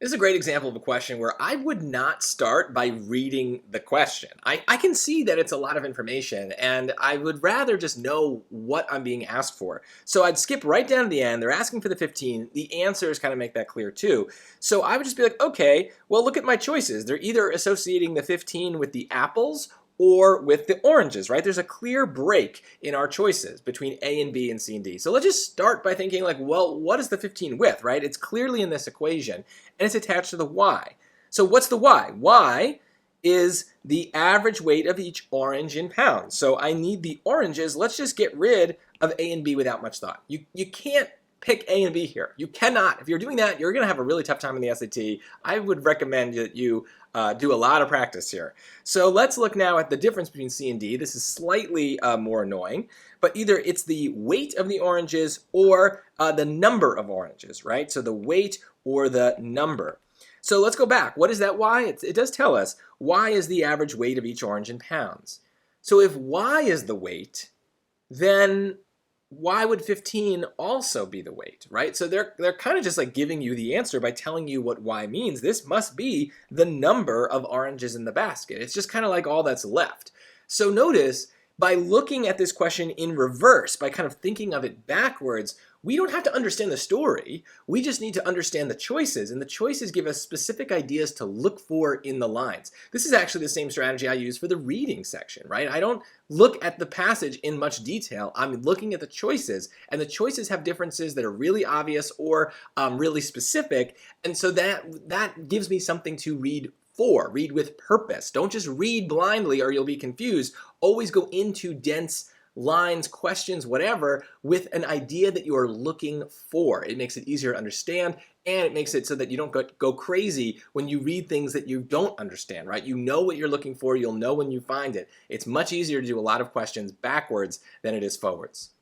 This is a great example of a question where I would not start by reading the question. I can see that it's a lot of information and I would rather just know what I'm being asked for. So I'd skip right down to the end. They're asking for the 15. The answers kind of make that clear too. So I would just be like, okay, well, look at my choices. They're either associating the 15 with the apples or with the oranges, right? There's a clear break in our choices between A and B and C and D. So let's just start by thinking like, well, what is the 15 with, right? It's clearly in this equation and it's attached to the Y. So what's the Y? Y is the average weight of each orange in pounds. So I need the oranges. Let's just get rid of A and B without much thought. You can't pick A and B here. You cannot. If you're doing that, you're going to have a really tough time in the SAT. I would recommend that you do a lot of practice here. So let's look now at the difference between C and D. This is slightly more annoying, but either it's the weight of the oranges or the number of oranges, right? So the weight or the number. So let's go back. What is that Y? It does tell us Y is the average weight of each orange in pounds. So if Y is the weight, then why would 15 also be the weight, right? So they're kind of just like giving you the answer by telling you what Y means. This must be the number of oranges in the basket. It's just kind of like all that's left. So notice, by looking at this question in reverse, by kind of thinking of it backwards, we don't have to understand the story. We just need to understand the choices, and the choices give us specific ideas to look for in the lines. This is actually the same strategy I use for the reading section, right? I don't look at the passage in much detail. I'm looking at the choices, and the choices have differences that are really obvious or really specific, and so that gives me something to read for. Read with purpose. Don't just read blindly or you'll be confused. Always go into dense lines, questions, whatever, with an idea that you are looking for. It makes it easier to understand, and it makes it so that you don't go crazy when you read things that you don't understand, right? You know what you're looking for. You'll know when you find it. It's much easier to do a lot of questions backwards than it is forwards.